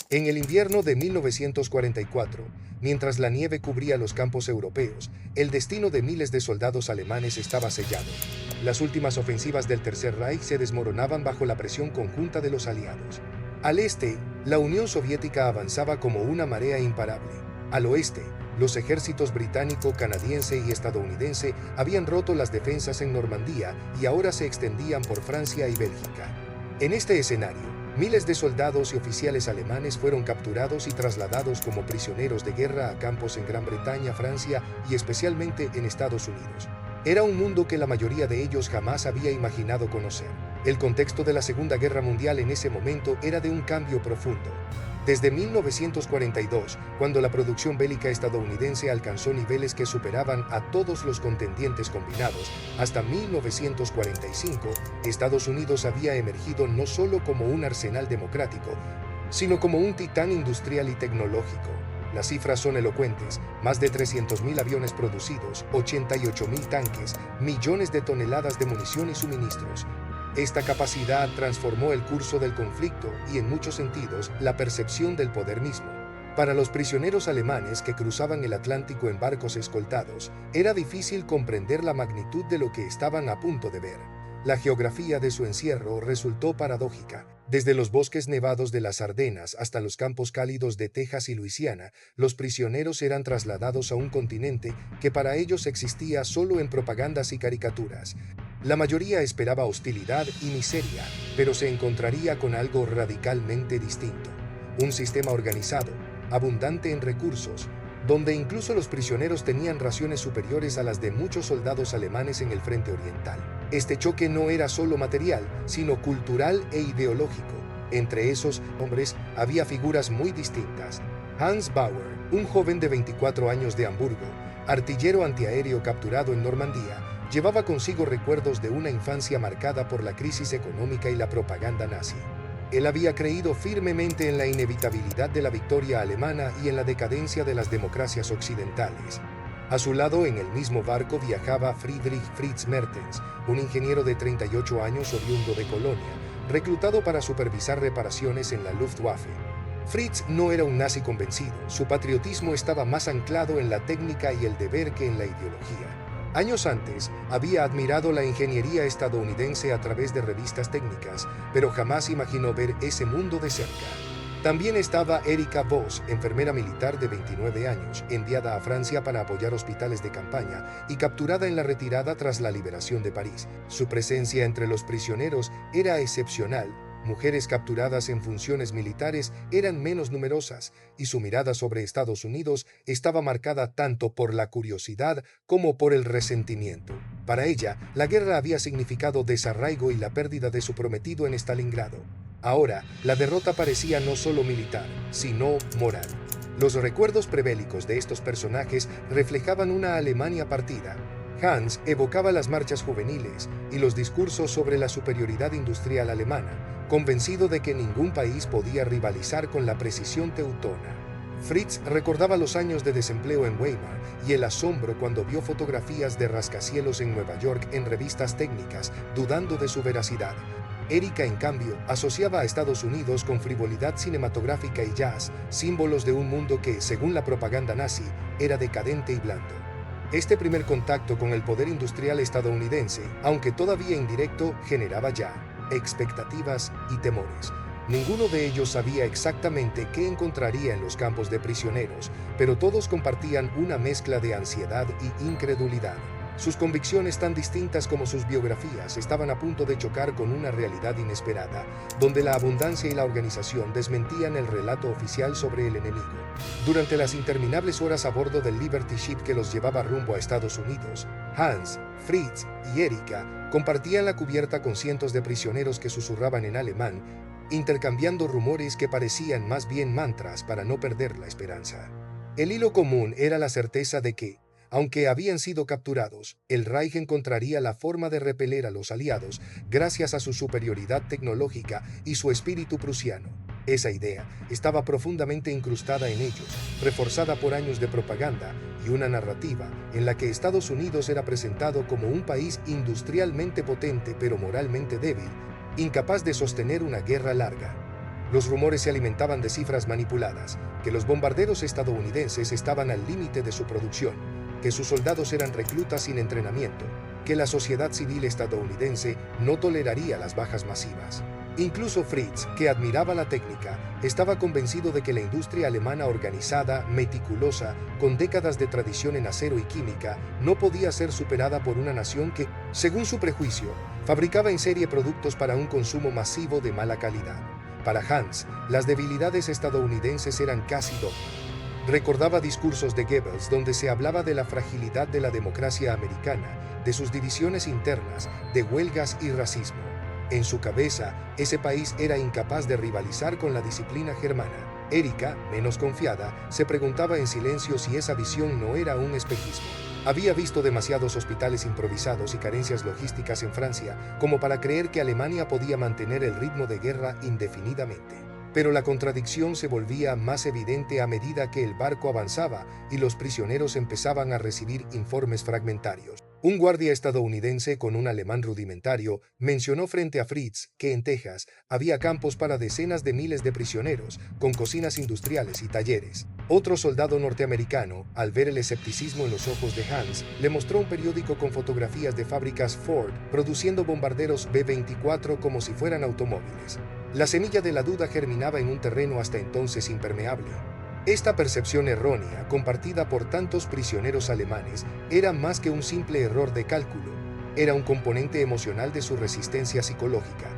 En el invierno de 1944, mientras la nieve cubría los campos europeos, el destino de miles de soldados alemanes estaba sellado. Las últimas ofensivas del Tercer Reich se desmoronaban bajo la presión conjunta de los aliados. Al este, la Unión Soviética avanzaba como una marea imparable. Al oeste, los ejércitos británico, canadiense y estadounidense habían roto las defensas en Normandía y ahora se extendían por Francia y Bélgica. En este escenario, miles de soldados y oficiales alemanes fueron capturados y trasladados como prisioneros de guerra a campos en Gran Bretaña, Francia y especialmente en Estados Unidos. Era un mundo que la mayoría de ellos jamás había imaginado conocer. El contexto de la Segunda Guerra Mundial en ese momento era de un cambio profundo. Desde 1942, cuando la producción bélica estadounidense alcanzó niveles que superaban a todos los contendientes combinados, hasta 1945, Estados Unidos había emergido no solo como un arsenal democrático, sino como un titán industrial y tecnológico. Las cifras son elocuentes: más de 300.000 aviones producidos, 88.000 tanques, millones de toneladas de munición y suministros. Esta capacidad transformó el curso del conflicto y, en muchos sentidos, la percepción del poder mismo. Para los prisioneros alemanes que cruzaban el Atlántico en barcos escoltados, era difícil comprender la magnitud de lo que estaban a punto de ver. La geografía de su encierro resultó paradójica. Desde los bosques nevados de las Ardenas hasta los campos cálidos de Texas y Luisiana, los prisioneros eran trasladados a un continente que para ellos existía solo en propagandas y caricaturas. La mayoría esperaba hostilidad y miseria, pero se encontraría con algo radicalmente distinto. Un sistema organizado, abundante en recursos, donde incluso los prisioneros tenían raciones superiores a las de muchos soldados alemanes en el frente oriental. Este choque no era solo material, sino cultural e ideológico. Entre esos hombres había figuras muy distintas. Hans Bauer, un joven de 24 años de Hamburgo, artillero antiaéreo capturado en Normandía, llevaba consigo recuerdos de una infancia marcada por la crisis económica y la propaganda nazi. Él había creído firmemente en la inevitabilidad de la victoria alemana y en la decadencia de las democracias occidentales. A su lado, en el mismo barco, viajaba Friedrich Fritz Mertens, un ingeniero de 38 años oriundo de Colonia, reclutado para supervisar reparaciones en la Luftwaffe. Fritz no era un nazi convencido, su patriotismo estaba más anclado en la técnica y el deber que en la ideología. Años antes, había admirado la ingeniería estadounidense a través de revistas técnicas, pero jamás imaginó ver ese mundo de cerca. También estaba Erika Voss, enfermera militar de 29 años, enviada a Francia para apoyar hospitales de campaña y capturada en la retirada tras la liberación de París. Su presencia entre los prisioneros era excepcional. Mujeres capturadas en funciones militares eran menos numerosas, y su mirada sobre Estados Unidos estaba marcada tanto por la curiosidad como por el resentimiento. Para ella, la guerra había significado desarraigo y la pérdida de su prometido en Stalingrado. Ahora, la derrota parecía no solo militar, sino moral. Los recuerdos prebélicos de estos personajes reflejaban una Alemania partida. Hans evocaba las marchas juveniles y los discursos sobre la superioridad industrial alemana, convencido de que ningún país podía rivalizar con la precisión teutona. Fritz recordaba los años de desempleo en Weimar y el asombro cuando vio fotografías de rascacielos en Nueva York en revistas técnicas, dudando de su veracidad. Erika, en cambio, asociaba a Estados Unidos con frivolidad cinematográfica y jazz, símbolos de un mundo que, según la propaganda nazi, era decadente y blando. Este primer contacto con el poder industrial estadounidense, aunque todavía indirecto, generaba ya expectativas y temores. Ninguno de ellos sabía exactamente qué encontraría en los campos de prisioneros, pero todos compartían una mezcla de ansiedad y incredulidad. Sus convicciones, tan distintas como sus biografías, estaban a punto de chocar con una realidad inesperada, donde la abundancia y la organización desmentían el relato oficial sobre el enemigo. Durante las interminables horas a bordo del Liberty Ship que los llevaba rumbo a Estados Unidos, Hans, Fritz y Erika compartían la cubierta con cientos de prisioneros que susurraban en alemán, intercambiando rumores que parecían más bien mantras para no perder la esperanza. El hilo común era la certeza de que, aunque habían sido capturados, el Reich encontraría la forma de repeler a los aliados gracias a su superioridad tecnológica y su espíritu prusiano. Esa idea estaba profundamente incrustada en ellos, reforzada por años de propaganda y una narrativa en la que Estados Unidos era presentado como un país industrialmente potente pero moralmente débil, incapaz de sostener una guerra larga. Los rumores se alimentaban de cifras manipuladas, que los bombarderos estadounidenses estaban al límite de su producción, que sus soldados eran reclutas sin entrenamiento, que la sociedad civil estadounidense no toleraría las bajas masivas. Incluso Fritz, que admiraba la técnica, estaba convencido de que la industria alemana organizada, meticulosa, con décadas de tradición en acero y química, no podía ser superada por una nación que, según su prejuicio, fabricaba en serie productos para un consumo masivo de mala calidad. Para Hans, las debilidades estadounidenses eran casi dogma. Recordaba discursos de Goebbels donde se hablaba de la fragilidad de la democracia americana, de sus divisiones internas, de huelgas y racismo. En su cabeza, ese país era incapaz de rivalizar con la disciplina germana. Erika, menos confiada, se preguntaba en silencio si esa visión no era un espejismo. Había visto demasiados hospitales improvisados y carencias logísticas en Francia como para creer que Alemania podía mantener el ritmo de guerra indefinidamente. Pero la contradicción se volvía más evidente a medida que el barco avanzaba y los prisioneros empezaban a recibir informes fragmentarios. Un guardia estadounidense con un alemán rudimentario mencionó frente a Fritz que en Texas había campos para decenas de miles de prisioneros, con cocinas industriales y talleres. Otro soldado norteamericano, al ver el escepticismo en los ojos de Hans, le mostró un periódico con fotografías de fábricas Ford produciendo bombarderos B-24 como si fueran automóviles. La semilla de la duda germinaba en un terreno hasta entonces impermeable. Esta percepción errónea, compartida por tantos prisioneros alemanes, era más que un simple error de cálculo, era un componente emocional de su resistencia psicológica.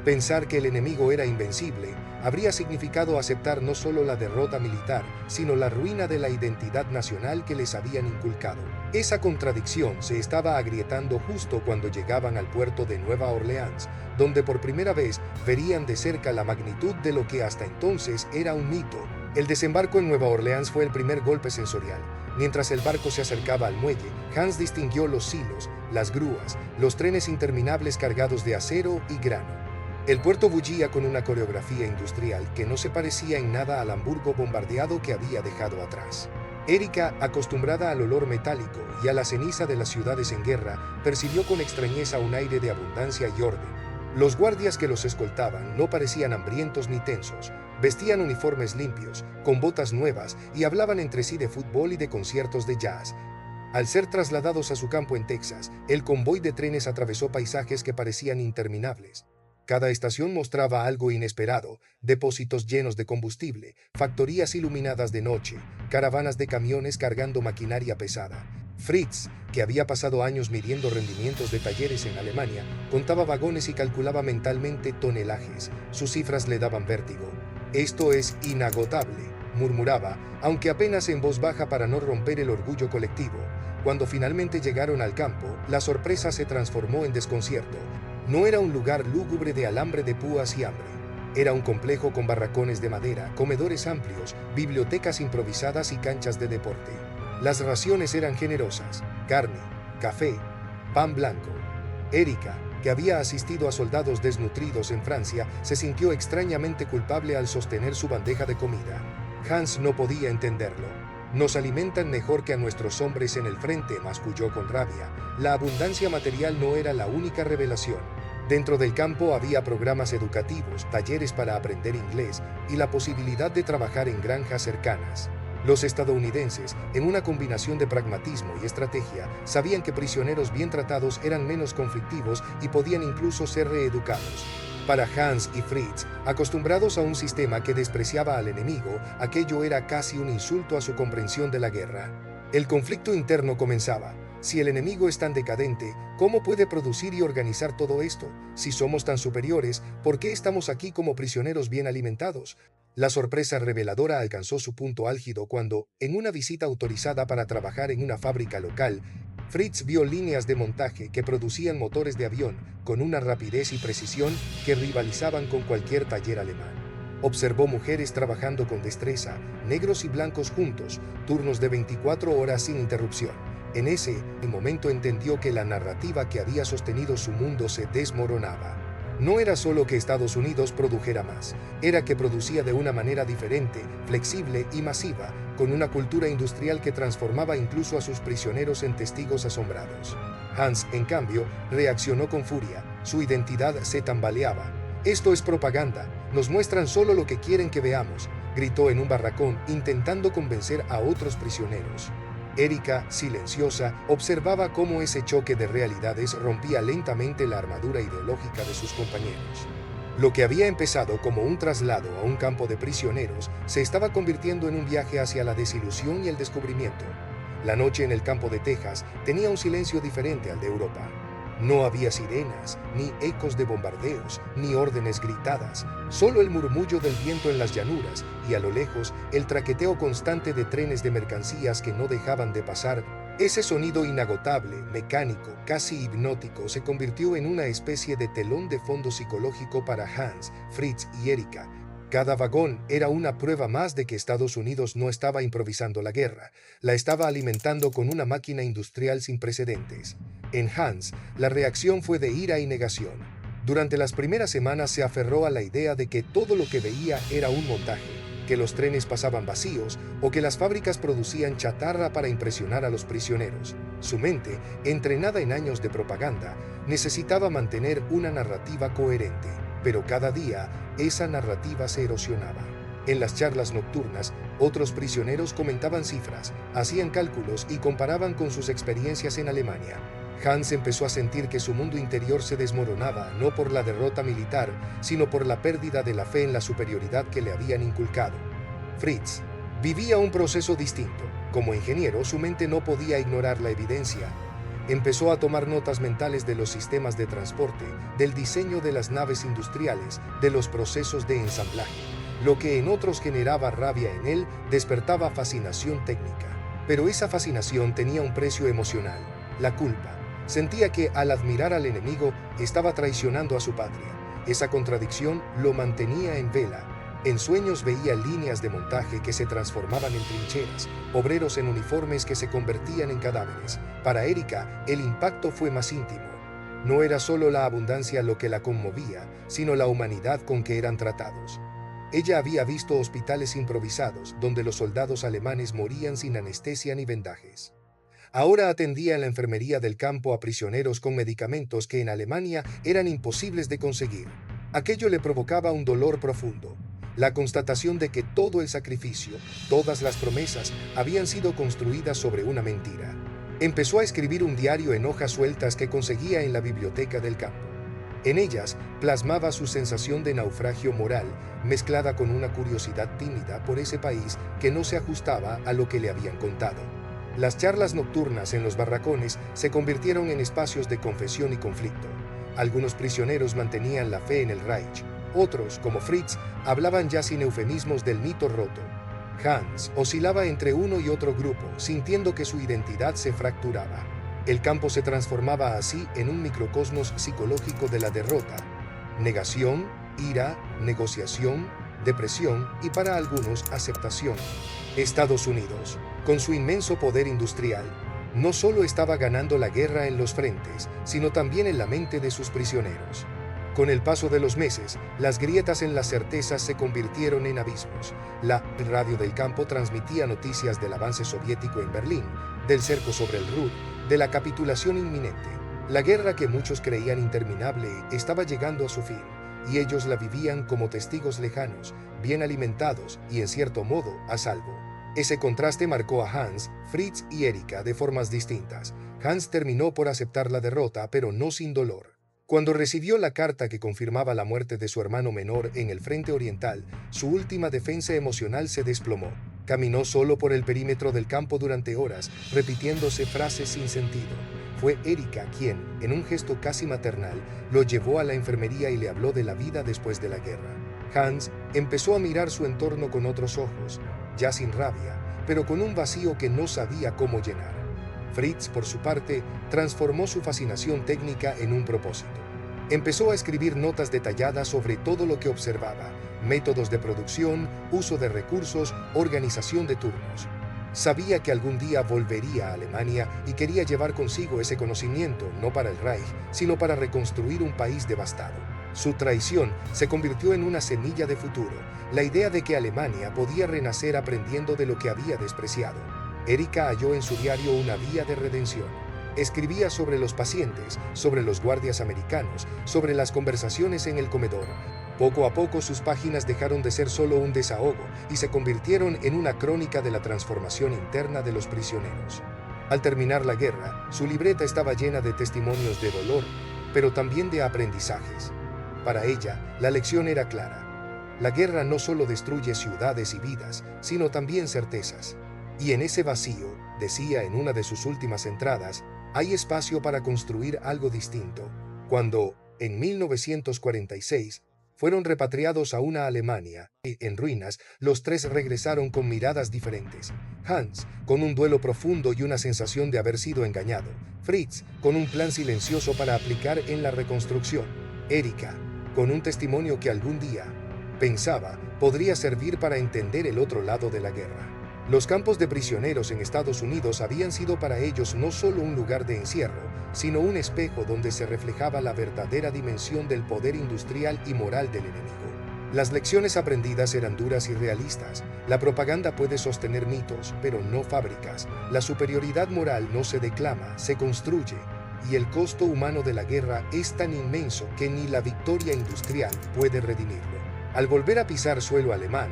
Pensar que el enemigo era invencible habría significado aceptar no solo la derrota militar, sino la ruina de la identidad nacional que les habían inculcado. Esa contradicción se estaba agrietando justo cuando llegaban al puerto de Nueva Orleans, donde por primera vez verían de cerca la magnitud de lo que hasta entonces era un mito. El desembarco en Nueva Orleans fue el primer golpe sensorial. Mientras el barco se acercaba al muelle, Hans distinguió los silos, las grúas, los trenes interminables cargados de acero y grano. El puerto bullía con una coreografía industrial que no se parecía en nada al Hamburgo bombardeado que había dejado atrás. Erika, acostumbrada al olor metálico y a la ceniza de las ciudades en guerra, percibió con extrañeza un aire de abundancia y orden. Los guardias que los escoltaban no parecían hambrientos ni tensos, vestían uniformes limpios, con botas nuevas y hablaban entre sí de fútbol y de conciertos de jazz. Al ser trasladados a su campo en Texas, el convoy de trenes atravesó paisajes que parecían interminables. Cada estación mostraba algo inesperado: depósitos llenos de combustible, factorías iluminadas de noche, caravanas de camiones cargando maquinaria pesada. Fritz, que había pasado años midiendo rendimientos de talleres en Alemania, contaba vagones y calculaba mentalmente tonelajes. Sus cifras le daban vértigo. «Esto es inagotable», murmuraba, aunque apenas en voz baja para no romper el orgullo colectivo. Cuando finalmente llegaron al campo, la sorpresa se transformó en desconcierto. No era un lugar lúgubre de alambre de púas y hambre. Era un complejo con barracones de madera, comedores amplios, bibliotecas improvisadas y canchas de deporte. Las raciones eran generosas: carne, café, pan blanco. Erika, que había asistido a soldados desnutridos en Francia, se sintió extrañamente culpable al sostener su bandeja de comida. Hans no podía entenderlo. «Nos alimentan mejor que a nuestros hombres en el frente», masculló con rabia. La abundancia material no era la única revelación. Dentro del campo había programas educativos, talleres para aprender inglés y la posibilidad de trabajar en granjas cercanas. Los estadounidenses, en una combinación de pragmatismo y estrategia, sabían que prisioneros bien tratados eran menos conflictivos y podían incluso ser reeducados. Para Hans y Fritz, acostumbrados a un sistema que despreciaba al enemigo, aquello era casi un insulto a su comprensión de la guerra. El conflicto interno comenzaba. Si el enemigo es tan decadente, ¿cómo puede producir y organizar todo esto? Si somos tan superiores, ¿por qué estamos aquí como prisioneros bien alimentados? La sorpresa reveladora alcanzó su punto álgido cuando, en una visita autorizada para trabajar en una fábrica local, Fritz vio líneas de montaje que producían motores de avión con una rapidez y precisión que rivalizaban con cualquier taller alemán. Observó mujeres trabajando con destreza, negros y blancos juntos, turnos de 24 horas sin interrupción. En ese momento entendió que la narrativa que había sostenido su mundo se desmoronaba. No era solo que Estados Unidos produjera más, era que producía de una manera diferente, flexible y masiva, con una cultura industrial que transformaba incluso a sus prisioneros en testigos asombrados. Hans, en cambio, reaccionó con furia. Su identidad se tambaleaba. «Esto es propaganda. Nos muestran solo lo que quieren que veamos, gritó en un barracón intentando convencer a otros prisioneros. Erika, silenciosa, observaba cómo ese choque de realidades rompía lentamente la armadura ideológica de sus compañeros. Lo que había empezado como un traslado a un campo de prisioneros se estaba convirtiendo en un viaje hacia la desilusión y el descubrimiento. La noche en el campo de Texas tenía un silencio diferente al de Europa. No había sirenas, ni ecos de bombardeos, ni órdenes gritadas, solo el murmullo del viento en las llanuras y a lo lejos el traqueteo constante de trenes de mercancías que no dejaban de pasar. Ese sonido inagotable, mecánico, casi hipnótico, se convirtió en una especie de telón de fondo psicológico para Hans, Fritz y Erika. Cada vagón era una prueba más de que Estados Unidos no estaba improvisando la guerra, la estaba alimentando con una máquina industrial sin precedentes. En Hans, la reacción fue de ira y negación. Durante las primeras semanas se aferró a la idea de que todo lo que veía era un montaje, que los trenes pasaban vacíos o que las fábricas producían chatarra para impresionar a los prisioneros. Su mente, entrenada en años de propaganda, necesitaba mantener una narrativa coherente, pero cada día esa narrativa se erosionaba. En las charlas nocturnas, otros prisioneros comentaban cifras, hacían cálculos y comparaban con sus experiencias en Alemania. Hans empezó a sentir que su mundo interior se desmoronaba no por la derrota militar, sino por la pérdida de la fe en la superioridad que le habían inculcado. Fritz vivía un proceso distinto. Como ingeniero, su mente no podía ignorar la evidencia. Empezó a tomar notas mentales de los sistemas de transporte, del diseño de las naves industriales, de los procesos de ensamblaje. Lo que en otros generaba rabia en él, despertaba fascinación técnica. Pero esa fascinación tenía un precio emocional: la culpa. Sentía que, al admirar al enemigo, estaba traicionando a su patria. Esa contradicción lo mantenía en vela. En sueños veía líneas de montaje que se transformaban en trincheras, obreros en uniformes que se convertían en cadáveres. Para Erika, el impacto fue más íntimo. No era solo la abundancia lo que la conmovía, sino la humanidad con que eran tratados. Ella había visto hospitales improvisados, donde los soldados alemanes morían sin anestesia ni vendajes. Ahora atendía en la enfermería del campo a prisioneros con medicamentos que en Alemania eran imposibles de conseguir. Aquello le provocaba un dolor profundo. La constatación de que todo el sacrificio, todas las promesas, habían sido construidas sobre una mentira. Empezó a escribir un diario en hojas sueltas que conseguía en la biblioteca del campo. En ellas plasmaba su sensación de naufragio moral, mezclada con una curiosidad tímida por ese país que no se ajustaba a lo que le habían contado. Las charlas nocturnas en los barracones se convirtieron en espacios de confesión y conflicto. Algunos prisioneros mantenían la fe en el Reich. Otros, como Fritz, hablaban ya sin eufemismos del mito roto. Hans oscilaba entre uno y otro grupo, sintiendo que su identidad se fracturaba. El campo se transformaba así en un microcosmos psicológico de la derrota. Negación, ira, negociación, depresión y, para algunos, aceptación. Estados Unidos, con su inmenso poder industrial, no solo estaba ganando la guerra en los frentes, sino también en la mente de sus prisioneros. Con el paso de los meses, las grietas en las certezas se convirtieron en abismos. La radio del campo transmitía noticias del avance soviético en Berlín, del cerco sobre el Ruhr, de la capitulación inminente. La guerra que muchos creían interminable estaba llegando a su fin, y ellos la vivían como testigos lejanos, bien alimentados y, en cierto modo, a salvo. Ese contraste marcó a Hans, Fritz y Erika de formas distintas. Hans terminó por aceptar la derrota, pero no sin dolor. Cuando recibió la carta que confirmaba la muerte de su hermano menor en el frente oriental, su última defensa emocional se desplomó. Caminó solo por el perímetro del campo durante horas, repitiéndose frases sin sentido. Fue Erika quien, en un gesto casi maternal, lo llevó a la enfermería y le habló de la vida después de la guerra. Hans empezó a mirar su entorno con otros ojos, ya sin rabia, pero con un vacío que no sabía cómo llenar. Fritz, por su parte, transformó su fascinación técnica en un propósito. Empezó a escribir notas detalladas sobre todo lo que observaba: métodos de producción, uso de recursos, organización de turnos. Sabía que algún día volvería a Alemania y quería llevar consigo ese conocimiento, no para el Reich, sino para reconstruir un país devastado. Su traición se convirtió en una semilla de futuro, la idea de que Alemania podía renacer aprendiendo de lo que había despreciado. Erika halló en su diario una vía de redención. Escribía sobre los pacientes, sobre los guardias americanos, sobre las conversaciones en el comedor. Poco a poco sus páginas dejaron de ser solo un desahogo y se convirtieron en una crónica de la transformación interna de los prisioneros. Al terminar la guerra, su libreta estaba llena de testimonios de dolor, pero también de aprendizajes. Para ella, la lección era clara. La guerra no solo destruye ciudades y vidas, sino también certezas. Y en ese vacío, decía en una de sus últimas entradas, hay espacio para construir algo distinto. Cuando, en 1946, fueron repatriados a una Alemania en ruinas, los tres regresaron con miradas diferentes. Hans, con un duelo profundo y una sensación de haber sido engañado. Fritz, con un plan silencioso para aplicar en la reconstrucción. Erika, con un testimonio que algún día, pensaba, podría servir para entender el otro lado de la guerra. Los campos de prisioneros en Estados Unidos habían sido para ellos no solo un lugar de encierro, sino un espejo donde se reflejaba la verdadera dimensión del poder industrial y moral del enemigo. Las lecciones aprendidas eran duras y realistas. La propaganda puede sostener mitos, pero no fábricas. La superioridad moral no se declama, se construye. Y el costo humano de la guerra es tan inmenso que ni la victoria industrial puede redimirlo. Al volver a pisar suelo alemán,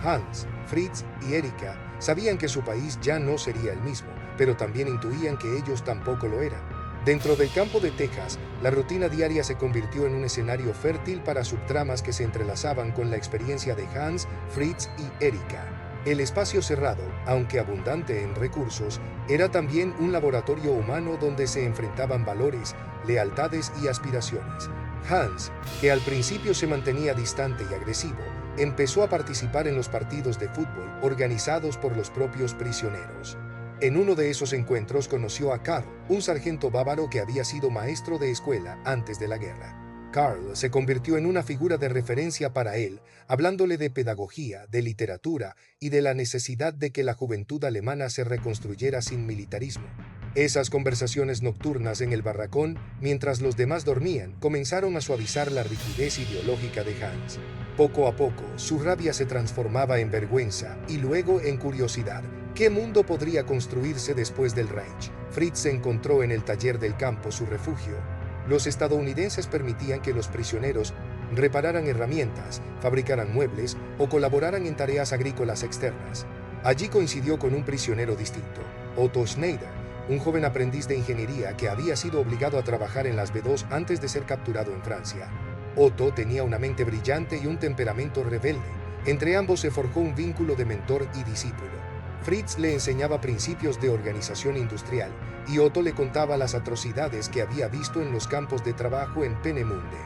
Hans, Fritz y Erika sabían que su país ya no sería el mismo, pero también intuían que ellos tampoco lo eran. Dentro del campo de Texas, la rutina diaria se convirtió en un escenario fértil para subtramas que se entrelazaban con la experiencia de Hans, Fritz y Erika. El espacio cerrado, aunque abundante en recursos, era también un laboratorio humano donde se enfrentaban valores, lealtades y aspiraciones. Hans, que al principio se mantenía distante y agresivo, empezó a participar en los partidos de fútbol organizados por los propios prisioneros. En uno de esos encuentros conoció a Karl, un sargento bávaro que había sido maestro de escuela antes de la guerra. Karl se convirtió en una figura de referencia para él, hablándole de pedagogía, de literatura y de la necesidad de que la juventud alemana se reconstruyera sin militarismo. Esas conversaciones nocturnas en el barracón, mientras los demás dormían, comenzaron a suavizar la rigidez ideológica de Hans. Poco a poco, su rabia se transformaba en vergüenza y luego en curiosidad. ¿Qué mundo podría construirse después del Reich? Fritz encontró en el taller del campo su refugio. Los estadounidenses permitían que los prisioneros repararan herramientas, fabricaran muebles o colaboraran en tareas agrícolas externas. Allí coincidió con un prisionero distinto, Otto Schneider, un joven aprendiz de ingeniería que había sido obligado a trabajar en las B2 antes de ser capturado en Francia. Otto tenía una mente brillante y un temperamento rebelde. Entre ambos se forjó un vínculo de mentor y discípulo. Fritz le enseñaba principios de organización industrial y Otto le contaba las atrocidades que había visto en los campos de trabajo en Peenemünde.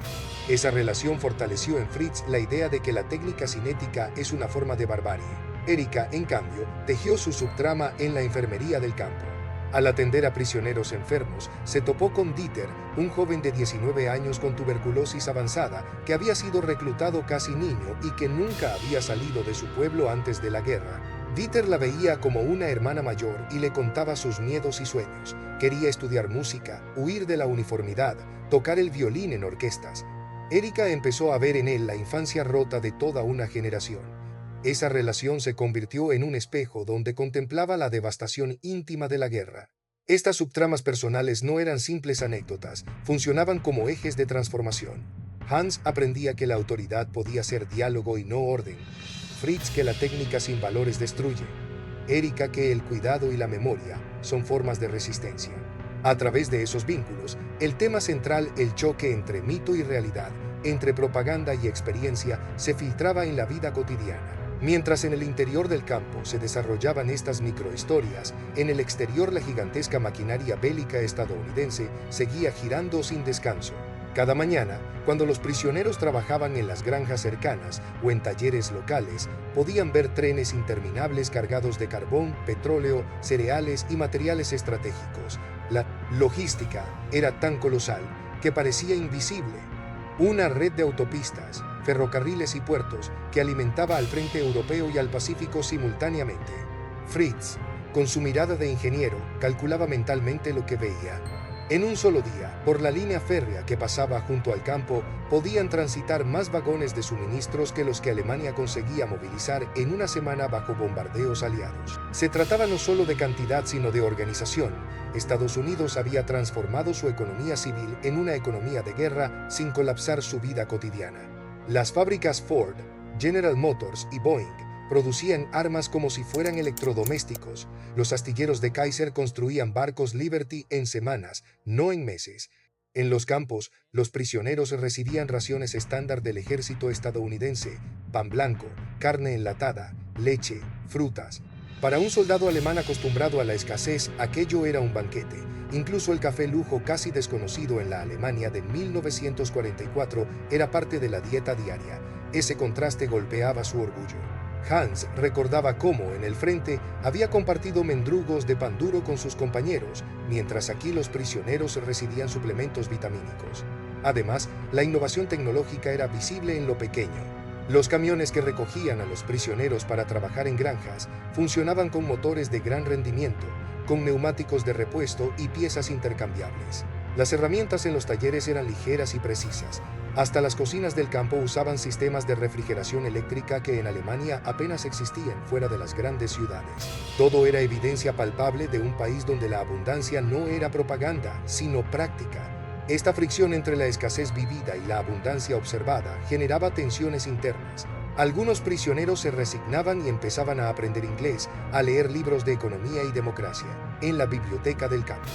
Esa relación fortaleció en Fritz la idea de que la técnica cinética es una forma de barbarie. Erika, en cambio, tejió su subtrama en la enfermería del campo. Al atender a prisioneros enfermos, se topó con Dieter, un joven de 19 años con tuberculosis avanzada que había sido reclutado casi niño y que nunca había salido de su pueblo antes de la guerra. Dieter la veía como una hermana mayor y le contaba sus miedos y sueños. Quería estudiar música, huir de la uniformidad, tocar el violín en orquestas. Erika empezó a ver en él la infancia rota de toda una generación. Esa relación se convirtió en un espejo donde contemplaba la devastación íntima de la guerra. Estas subtramas personales no eran simples anécdotas, funcionaban como ejes de transformación. Hans aprendía que la autoridad podía ser diálogo y no orden. Fritz que la técnica sin valores destruye. Erika que el cuidado y la memoria son formas de resistencia. A través de esos vínculos, el tema central, el choque entre mito y realidad, entre propaganda y experiencia, se filtraba en la vida cotidiana. Mientras en el interior del campo se desarrollaban estas microhistorias, en el exterior la gigantesca maquinaria bélica estadounidense seguía girando sin descanso. Cada mañana, cuando los prisioneros trabajaban en las granjas cercanas o en talleres locales, podían ver trenes interminables cargados de carbón, petróleo, cereales y materiales estratégicos. La logística era tan colosal que parecía invisible. Una red de autopistas, ferrocarriles y puertos que alimentaba al frente europeo y al Pacífico simultáneamente. Fritz, con su mirada de ingeniero, calculaba mentalmente lo que veía. En un solo día, por la línea férrea que pasaba junto al campo, podían transitar más vagones de suministros que los que Alemania conseguía movilizar en una semana bajo bombardeos aliados. Se trataba no solo de cantidad, sino de organización. Estados Unidos había transformado su economía civil en una economía de guerra sin colapsar su vida cotidiana. Las fábricas Ford, General Motors y Boeing producían armas como si fueran electrodomésticos. Los astilleros de Kaiser construían barcos Liberty en semanas, no en meses. En los campos, los prisioneros recibían raciones estándar del ejército estadounidense: pan blanco, carne enlatada, leche, frutas. Para un soldado alemán acostumbrado a la escasez, aquello era un banquete. Incluso el café lujo, casi desconocido en la Alemania de 1944, era parte de la dieta diaria. Ese contraste golpeaba su orgullo. Hans recordaba cómo, en el frente, había compartido mendrugos de pan duro con sus compañeros, mientras aquí los prisioneros recibían suplementos vitamínicos. Además, la innovación tecnológica era visible en lo pequeño. Los camiones que recogían a los prisioneros para trabajar en granjas funcionaban con motores de gran rendimiento, con neumáticos de repuesto y piezas intercambiables. Las herramientas en los talleres eran ligeras y precisas. Hasta las cocinas del campo usaban sistemas de refrigeración eléctrica que en Alemania apenas existían fuera de las grandes ciudades. Todo era evidencia palpable de un país donde la abundancia no era propaganda, sino práctica. Esta fricción entre la escasez vivida y la abundancia observada generaba tensiones internas. Algunos prisioneros se resignaban y empezaban a aprender inglés, a leer libros de economía y democracia en la biblioteca del campo.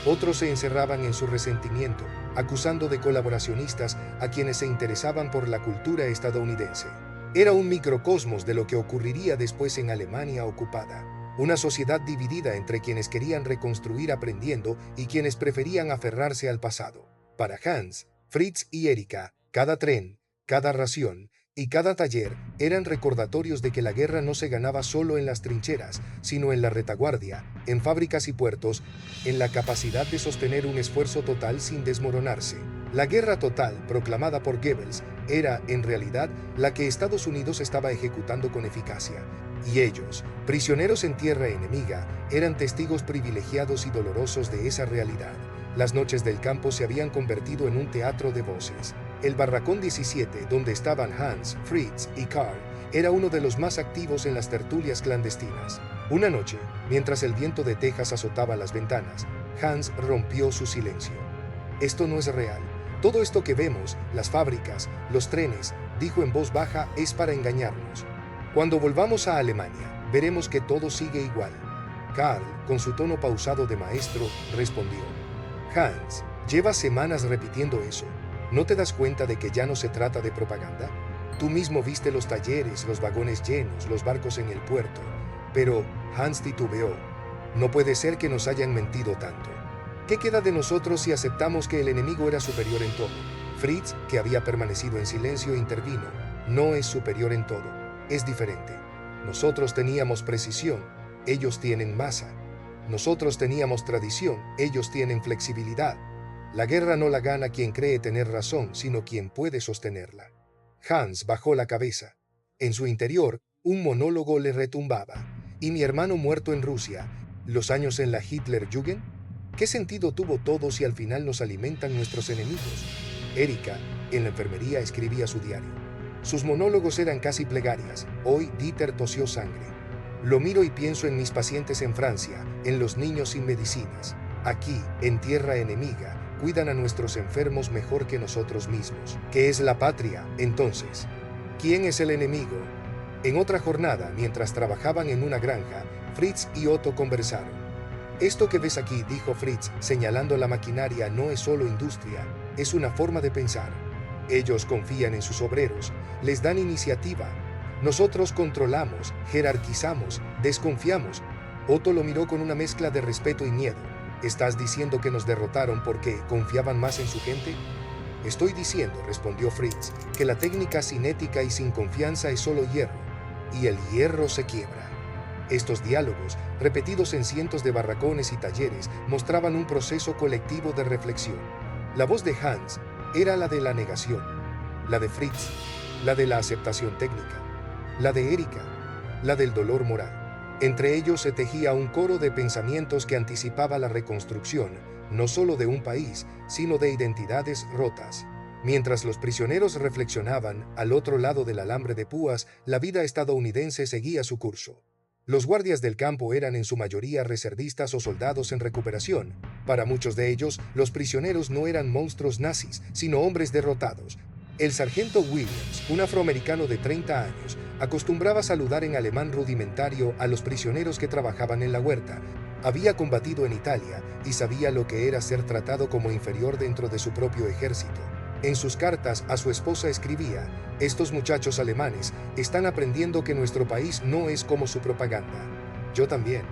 Otros se encerraban en su resentimiento, acusando de colaboracionistas a quienes se interesaban por la cultura estadounidense. Era un microcosmos de lo que ocurriría después en Alemania ocupada. Una sociedad dividida entre quienes querían reconstruir aprendiendo y quienes preferían aferrarse al pasado. Para Hans, Fritz y Erika, cada tren, cada ración y cada taller eran recordatorios de que la guerra no se ganaba solo en las trincheras, sino en la retaguardia, en fábricas y puertos, en la capacidad de sostener un esfuerzo total sin desmoronarse. La guerra total, proclamada por Goebbels, era, en realidad, la que Estados Unidos estaba ejecutando con eficacia. Y ellos, prisioneros en tierra enemiga, eran testigos privilegiados y dolorosos de esa realidad. Las noches del campo se habían convertido en un teatro de voces. El barracón 17, donde estaban Hans, Fritz y Karl, era uno de los más activos en las tertulias clandestinas. Una noche, mientras el viento de Texas azotaba las ventanas, Hans rompió su silencio. «Esto no es real. Todo esto que vemos, las fábricas, los trenes», dijo en voz baja, «es para engañarnos. Cuando volvamos a Alemania, veremos que todo sigue igual». Karl, con su tono pausado de maestro, respondió: «Hans, llevas semanas repitiendo eso. ¿No te das cuenta de que ya no se trata de propaganda? Tú mismo viste los talleres, los vagones llenos, los barcos en el puerto». Pero Hans titubeó. «No puede ser que nos hayan mentido tanto. ¿Qué queda de nosotros si aceptamos que el enemigo era superior en todo?» Fritz, que había permanecido en silencio, intervino: «No es superior en todo. Es diferente. Nosotros teníamos precisión, ellos tienen masa. Nosotros teníamos tradición, ellos tienen flexibilidad. La guerra no la gana quien cree tener razón, sino quien puede sostenerla». Hans bajó la cabeza. En su interior, un monólogo le retumbaba. «¿Y mi hermano muerto en Rusia? ¿Los años en la Hitlerjugend? ¿Qué sentido tuvo todo si al final nos alimentan nuestros enemigos?» Erika, en la enfermería, escribía su diario. Sus monólogos eran casi plegarias. «Hoy Dieter tosió sangre. Lo miro y pienso en mis pacientes en Francia, en los niños sin medicinas. Aquí, en tierra enemiga, cuidan a nuestros enfermos mejor que nosotros mismos. ¿Qué es la patria, entonces? ¿Quién es el enemigo?» En otra jornada, mientras trabajaban en una granja, Fritz y Otto conversaron. «Esto que ves aquí», dijo Fritz, señalando la maquinaria, «no es solo industria, es una forma de pensar. Ellos confían en sus obreros, les dan iniciativa. Nosotros controlamos, jerarquizamos, desconfiamos». Otto lo miró con una mezcla de respeto y miedo. «¿Estás diciendo que nos derrotaron porque confiaban más en su gente?» «Estoy diciendo», respondió Fritz, «que la técnica sin ética y sin confianza es solo hierro, y el hierro se quiebra». Estos diálogos, repetidos en cientos de barracones y talleres, mostraban un proceso colectivo de reflexión. La voz de Hans era la de la negación, la de Fritz, la de la aceptación técnica, la de Erika, la del dolor moral. Entre ellos se tejía un coro de pensamientos que anticipaba la reconstrucción, no solo de un país, sino de identidades rotas. Mientras los prisioneros reflexionaban, al otro lado del alambre de púas, la vida estadounidense seguía su curso. Los guardias del campo eran en su mayoría reservistas o soldados en recuperación. Para muchos de ellos, los prisioneros no eran monstruos nazis, sino hombres derrotados. El sargento Williams, un afroamericano de 30 años, acostumbraba saludar en alemán rudimentario a los prisioneros que trabajaban en la huerta. Había combatido en Italia y sabía lo que era ser tratado como inferior dentro de su propio ejército. En sus cartas a su esposa escribía: estos muchachos alemanes están aprendiendo que nuestro país no es como su propaganda. Yo también.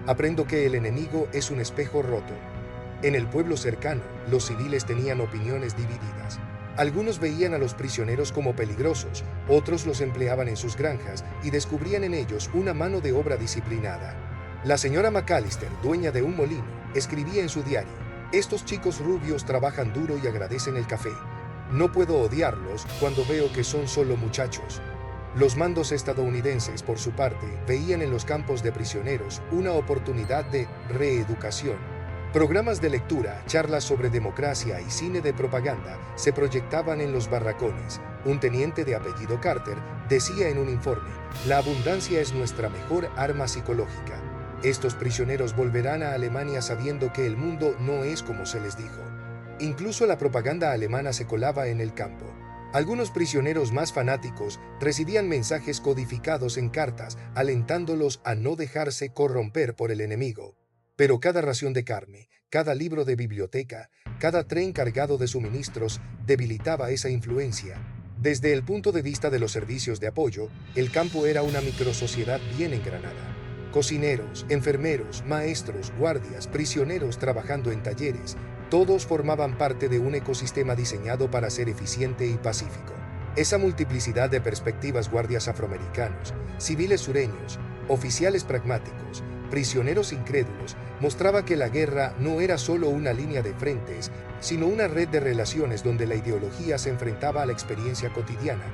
Aprendo que el enemigo es un espejo roto. En el pueblo cercano, los civiles tenían opiniones divididas. Algunos veían a los prisioneros como peligrosos, otros los empleaban en sus granjas y descubrían en ellos una mano de obra disciplinada. La señora McAllister, dueña de un molino, escribía en su diario: estos chicos rubios trabajan duro y agradecen el café. No puedo odiarlos cuando veo que son solo muchachos. Los mandos estadounidenses, por su parte, veían en los campos de prisioneros una oportunidad de reeducación. Programas de lectura, charlas sobre democracia y cine de propaganda se proyectaban en los barracones. Un teniente de apellido Carter decía en un informe: la abundancia es nuestra mejor arma psicológica. Estos prisioneros volverán a Alemania sabiendo que el mundo no es como se les dijo. Incluso la propaganda alemana se colaba en el campo. Algunos prisioneros más fanáticos recibían mensajes codificados en cartas alentándolos a no dejarse corromper por el enemigo. Pero cada ración de carne, cada libro de biblioteca, cada tren cargado de suministros debilitaba esa influencia. Desde el punto de vista de los servicios de apoyo, el campo era una microsociedad bien engranada. Cocineros, enfermeros, maestros, guardias, prisioneros trabajando en talleres, todos formaban parte de un ecosistema diseñado para ser eficiente y pacífico. Esa multiplicidad de perspectivas: guardias afroamericanos, civiles sureños, oficiales pragmáticos, prisioneros incrédulos, mostraba que la guerra no era solo una línea de frentes, sino una red de relaciones donde la ideología se enfrentaba a la experiencia cotidiana.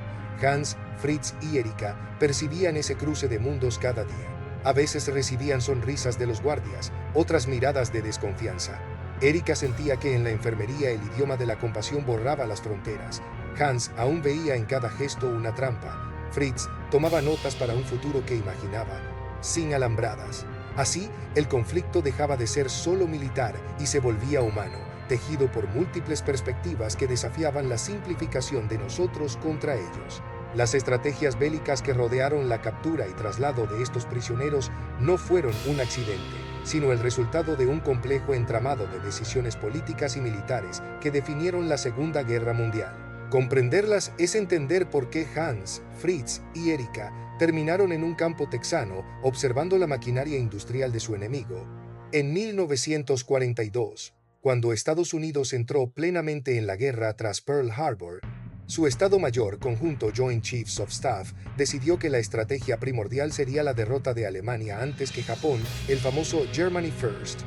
Hans, Fritz y Erika percibían ese cruce de mundos cada día. A veces recibían sonrisas de los guardias, otras miradas de desconfianza. Erika sentía que en la enfermería el idioma de la compasión borraba las fronteras. Hans aún veía en cada gesto una trampa. Fritz tomaba notas para un futuro que imaginaba, sin alambradas. Así, el conflicto dejaba de ser solo militar y se volvía humano, tejido por múltiples perspectivas que desafiaban la simplificación de nosotros contra ellos. Las estrategias bélicas que rodearon la captura y traslado de estos prisioneros no fueron un accidente, sino el resultado de un complejo entramado de decisiones políticas y militares que definieron la Segunda Guerra Mundial. Comprenderlas es entender por qué Hans, Fritz y Erika terminaron en un campo texano observando la maquinaria industrial de su enemigo. En 1942, cuando Estados Unidos entró plenamente en la guerra tras Pearl Harbor, su Estado Mayor Conjunto Joint Chiefs of Staff decidió que la estrategia primordial sería la derrota de Alemania antes que Japón, el famoso Germany First.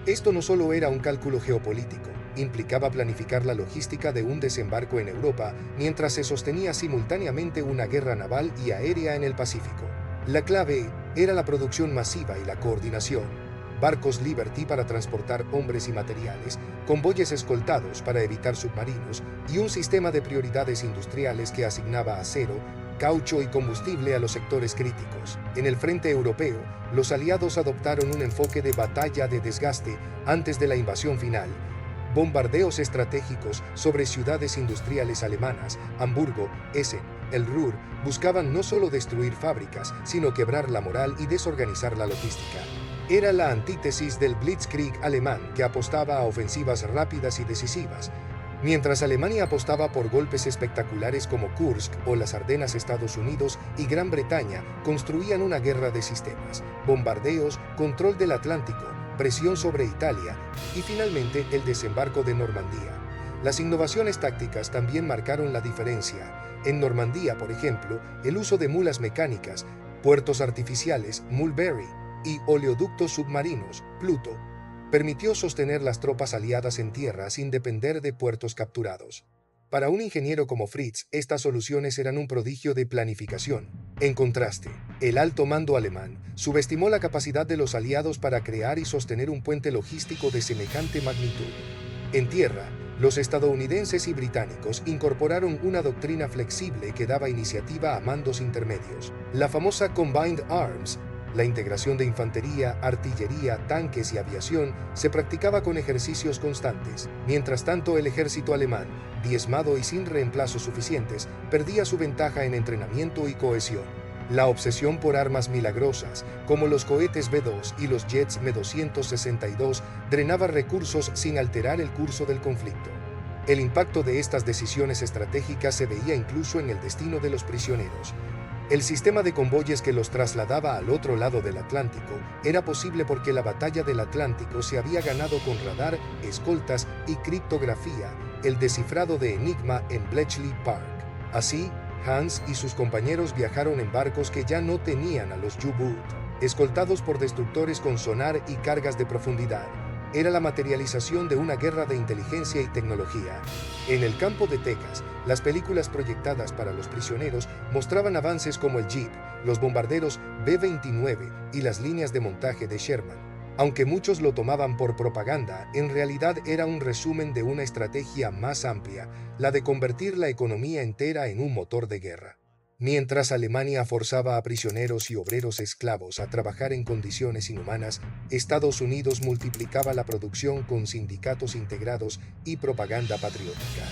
Esto no solo era un cálculo geopolítico, implicaba planificar la logística de un desembarco en Europa mientras se sostenía simultáneamente una guerra naval y aérea en el Pacífico. La clave era la producción masiva y la coordinación. Barcos Liberty para transportar hombres y materiales, convoyes escoltados para evitar submarinos y un sistema de prioridades industriales que asignaba acero, caucho y combustible a los sectores críticos. En el frente europeo, los aliados adoptaron un enfoque de batalla de desgaste antes de la invasión final. Bombardeos estratégicos sobre ciudades industriales alemanas, Hamburgo, Essen, el Ruhr, buscaban no solo destruir fábricas, sino quebrar la moral y desorganizar la logística. Era la antítesis del Blitzkrieg alemán, que apostaba a ofensivas rápidas y decisivas, mientras Alemania apostaba por golpes espectaculares como Kursk o las Ardenas. Estados Unidos y Gran Bretaña construían una guerra de sistemas: bombardeos, control del Atlántico, presión sobre Italia y finalmente el desembarco de Normandía. Las innovaciones tácticas también marcaron la diferencia. En Normandía, por ejemplo, el uso de mulas mecánicas, puertos artificiales, Mulberry, y oleoductos submarinos, Pluto, permitió sostener las tropas aliadas en tierra sin depender de puertos capturados. Para un ingeniero como Fritz, estas soluciones eran un prodigio de planificación. En contraste, el alto mando alemán subestimó la capacidad de los aliados para crear y sostener un puente logístico de semejante magnitud. En tierra, los estadounidenses y británicos incorporaron una doctrina flexible que daba iniciativa a mandos intermedios. La famosa Combined Arms La integración de infantería, artillería, tanques y aviación se practicaba con ejercicios constantes. Mientras tanto, el ejército alemán, diezmado y sin reemplazos suficientes, perdía su ventaja en entrenamiento y cohesión. La obsesión por armas milagrosas, como los cohetes B-2 y los jets M-262, drenaba recursos sin alterar el curso del conflicto. El impacto de estas decisiones estratégicas se veía incluso en el destino de los prisioneros. El sistema de convoyes que los trasladaba al otro lado del Atlántico era posible porque la batalla del Atlántico se había ganado con radar, escoltas y criptografía, el descifrado de Enigma en Bletchley Park. Así, Hans y sus compañeros viajaron en barcos que ya no tenían a los U-Boot, escoltados por destructores con sonar y cargas de profundidad. Era la materialización de una guerra de inteligencia y tecnología. En el campo de Texas, las películas proyectadas para los prisioneros mostraban avances como el Jeep, los bombarderos B-29 y las líneas de montaje de Sherman. Aunque muchos lo tomaban por propaganda, en realidad era un resumen de una estrategia más amplia, la de convertir la economía entera en un motor de guerra. Mientras Alemania forzaba a prisioneros y obreros esclavos a trabajar en condiciones inhumanas, Estados Unidos multiplicaba la producción con sindicatos integrados y propaganda patriótica.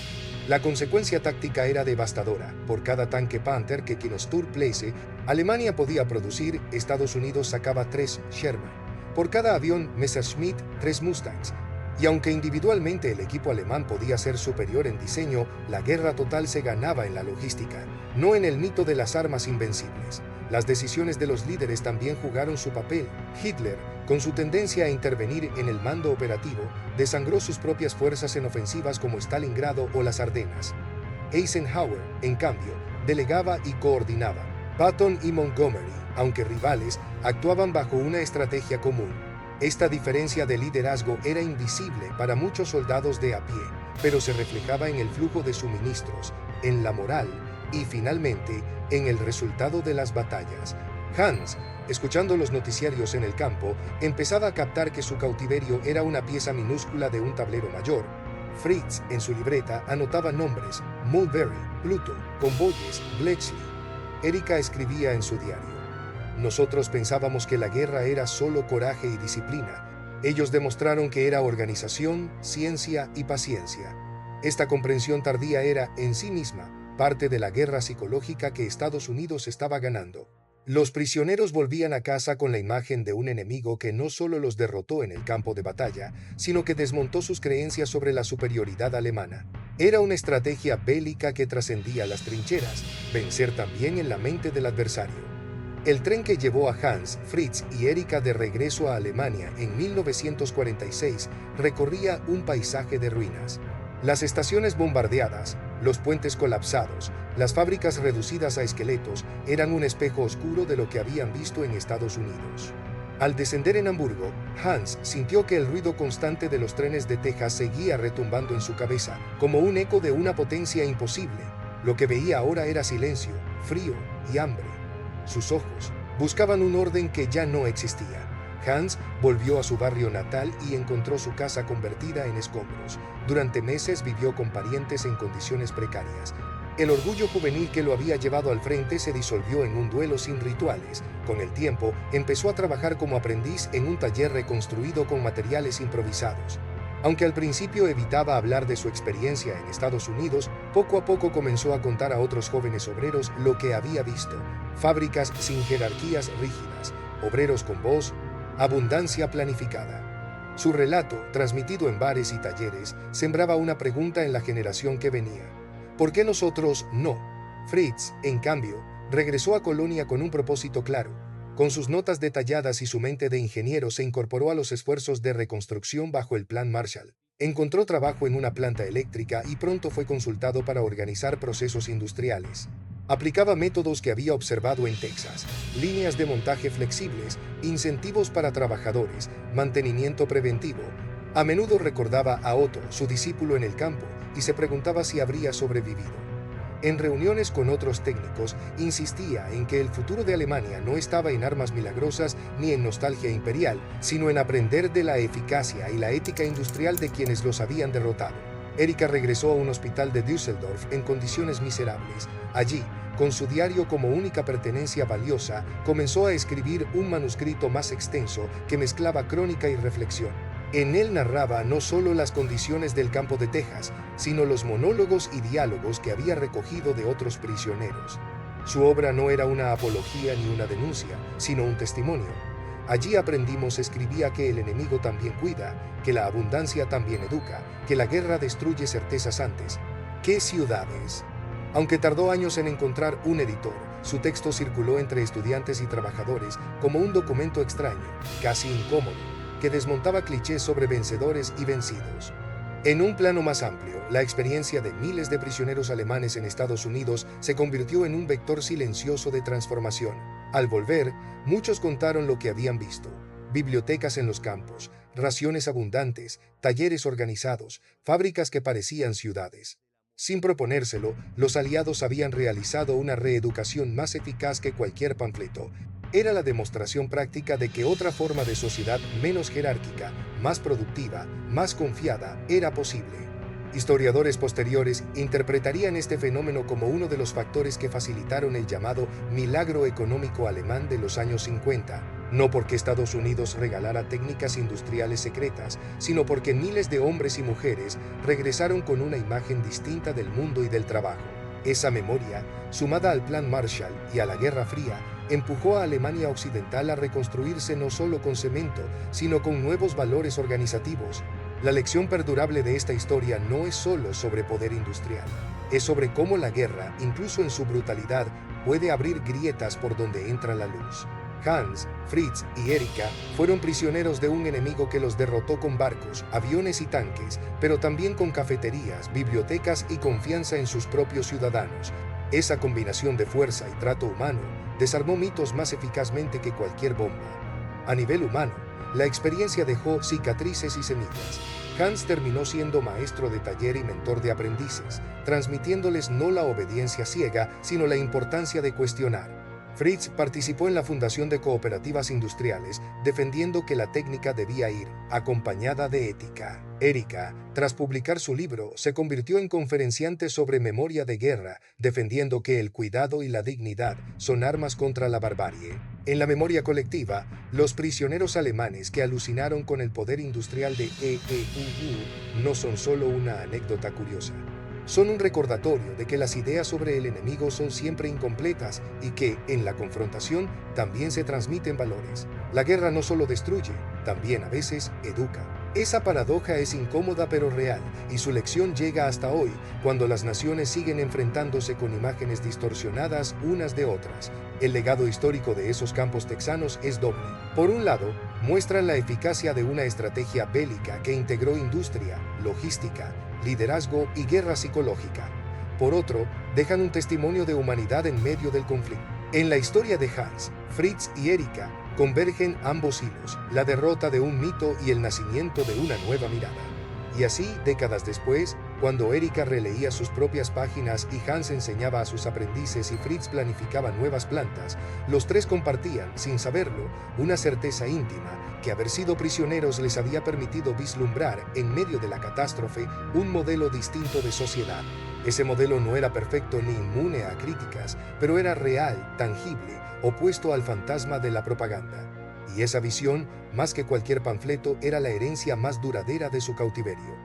La consecuencia táctica era devastadora. Por cada tanque Panther que Kinostur Place Alemania podía producir, Estados Unidos sacaba 3 Sherman. Por cada avión Messerschmitt, 3 Mustangs. Y aunque individualmente el equipo alemán podía ser superior en diseño, la guerra total se ganaba en la logística, no en el mito de las armas invencibles. Las decisiones de los líderes también jugaron su papel. Hitler, con su tendencia a intervenir en el mando operativo, desangró sus propias fuerzas en ofensivas como Stalingrado o las Ardenas. Eisenhower, en cambio, delegaba y coordinaba. Patton y Montgomery, aunque rivales, actuaban bajo una estrategia común. Esta diferencia de liderazgo era invisible para muchos soldados de a pie, pero se reflejaba en el flujo de suministros, en la moral y, finalmente, en el resultado de las batallas. Hans, escuchando los noticiarios en el campo, empezaba a captar que su cautiverio era una pieza minúscula de un tablero mayor. Fritz, en su libreta, anotaba nombres: Mulberry, Pluto, convoyes, Bletchley. Erika escribía en su diario: nosotros pensábamos que la guerra era solo coraje y disciplina. Ellos demostraron que era organización, ciencia y paciencia. Esta comprensión tardía era, en sí misma, parte de la guerra psicológica que Estados Unidos estaba ganando. Los prisioneros volvían a casa con la imagen de un enemigo que no solo los derrotó en el campo de batalla, sino que desmontó sus creencias sobre la superioridad alemana. Era una estrategia bélica que trascendía las trincheras, vencer también en la mente del adversario. El tren que llevó a Hans, Fritz y Erika de regreso a Alemania en 1946 recorría un paisaje de ruinas. Las estaciones bombardeadas, los puentes colapsados, las fábricas reducidas a esqueletos eran un espejo oscuro de lo que habían visto en Estados Unidos. Al descender en Hamburgo, Hans sintió que el ruido constante de los trenes de Texas seguía retumbando en su cabeza, como un eco de una potencia imposible. Lo que veía ahora era silencio, frío y hambre. Sus ojos buscaban un orden que ya no existía. Hans volvió a su barrio natal y encontró su casa convertida en escombros. Durante meses vivió con parientes en condiciones precarias. El orgullo juvenil que lo había llevado al frente se disolvió en un duelo sin rituales. Con el tiempo, empezó a trabajar como aprendiz en un taller reconstruido con materiales improvisados. Aunque al principio evitaba hablar de su experiencia en Estados Unidos, poco a poco comenzó a contar a otros jóvenes obreros lo que había visto: fábricas sin jerarquías rígidas, obreros con voz, abundancia planificada. Su relato, transmitido en bares y talleres, sembraba una pregunta en la generación que venía: ¿por qué nosotros no? Fritz, en cambio, regresó a Colonia con un propósito claro. Con sus notas detalladas y su mente de ingeniero se incorporó a los esfuerzos de reconstrucción bajo el Plan Marshall. Encontró trabajo en una planta eléctrica y pronto fue consultado para organizar procesos industriales. Aplicaba métodos que había observado en Texas: líneas de montaje flexibles, incentivos para trabajadores, mantenimiento preventivo. A menudo recordaba a Otto, su discípulo en el campo, y se preguntaba si habría sobrevivido. En reuniones con otros técnicos, insistía en que el futuro de Alemania no estaba en armas milagrosas ni en nostalgia imperial, sino en aprender de la eficacia y la ética industrial de quienes los habían derrotado. Erika regresó a un hospital de Düsseldorf en condiciones miserables. Allí, con su diario como única pertenencia valiosa, comenzó a escribir un manuscrito más extenso que mezclaba crónica y reflexión. En él narraba no solo las condiciones del campo de Texas, sino los monólogos y diálogos que había recogido de otros prisioneros. Su obra no era una apología ni una denuncia, sino un testimonio. Allí aprendimos, escribía, que el enemigo también cuida, que la abundancia también educa, que la guerra destruye certezas antes. ¿Qué ciudades? Aunque tardó años en encontrar un editor, su texto circuló entre estudiantes y trabajadores como un documento extraño, casi incómodo, que desmontaba clichés sobre vencedores y vencidos. En un plano más amplio, la experiencia de miles de prisioneros alemanes en Estados Unidos se convirtió en un vector silencioso de transformación. Al volver, muchos contaron lo que habían visto: bibliotecas en los campos, raciones abundantes, talleres organizados, fábricas que parecían ciudades. Sin proponérselo, los aliados habían realizado una reeducación más eficaz que cualquier panfleto. Era la demostración práctica de que otra forma de sociedad menos jerárquica, más productiva, más confiada, era posible. Historiadores posteriores interpretarían este fenómeno como uno de los factores que facilitaron el llamado milagro económico alemán de los años 50, no porque Estados Unidos regalara técnicas industriales secretas, sino porque miles de hombres y mujeres regresaron con una imagen distinta del mundo y del trabajo. Esa memoria, sumada al Plan Marshall y a la Guerra Fría, empujó a Alemania Occidental a reconstruirse no solo con cemento, sino con nuevos valores organizativos. La lección perdurable de esta historia no es solo sobre poder industrial, es sobre cómo la guerra, incluso en su brutalidad, puede abrir grietas por donde entra la luz. Hans, Fritz y Erika fueron prisioneros de un enemigo que los derrotó con barcos, aviones y tanques, pero también con cafeterías, bibliotecas y confianza en sus propios ciudadanos. Esa combinación de fuerza y trato humano desarmó mitos más eficazmente que cualquier bomba. A nivel humano, la experiencia dejó cicatrices y semillas. Hans terminó siendo maestro de taller y mentor de aprendices, transmitiéndoles no la obediencia ciega, sino la importancia de cuestionar. Fritz participó en la fundación de cooperativas industriales, defendiendo que la técnica debía ir acompañada de ética. Erika, tras publicar su libro, se convirtió en conferenciante sobre memoria de guerra, defendiendo que el cuidado y la dignidad son armas contra la barbarie. En la memoria colectiva, los prisioneros alemanes que alucinaron con el poder industrial de EEUU no son solo una anécdota curiosa. Son un recordatorio de que las ideas sobre el enemigo son siempre incompletas y que, en la confrontación, también se transmiten valores. La guerra no solo destruye, también a veces educa. Esa paradoja es incómoda pero real, y su lección llega hasta hoy, cuando las naciones siguen enfrentándose con imágenes distorsionadas unas de otras. El legado histórico de esos campos texanos es doble. Por un lado, muestran la eficacia de una estrategia bélica que integró industria, logística, liderazgo y guerra psicológica. Por otro, dejan un testimonio de humanidad en medio del conflicto. En la historia de Hans, Fritz y Erika convergen ambos hilos, la derrota de un mito y el nacimiento de una nueva mirada. Y así, décadas después, cuando Erika releía sus propias páginas y Hans enseñaba a sus aprendices y Fritz planificaba nuevas plantas, los tres compartían, sin saberlo, una certeza íntima, que haber sido prisioneros les había permitido vislumbrar, en medio de la catástrofe, un modelo distinto de sociedad. Ese modelo no era perfecto ni inmune a críticas, pero era real, tangible, opuesto al fantasma de la propaganda. Y esa visión, más que cualquier panfleto, era la herencia más duradera de su cautiverio.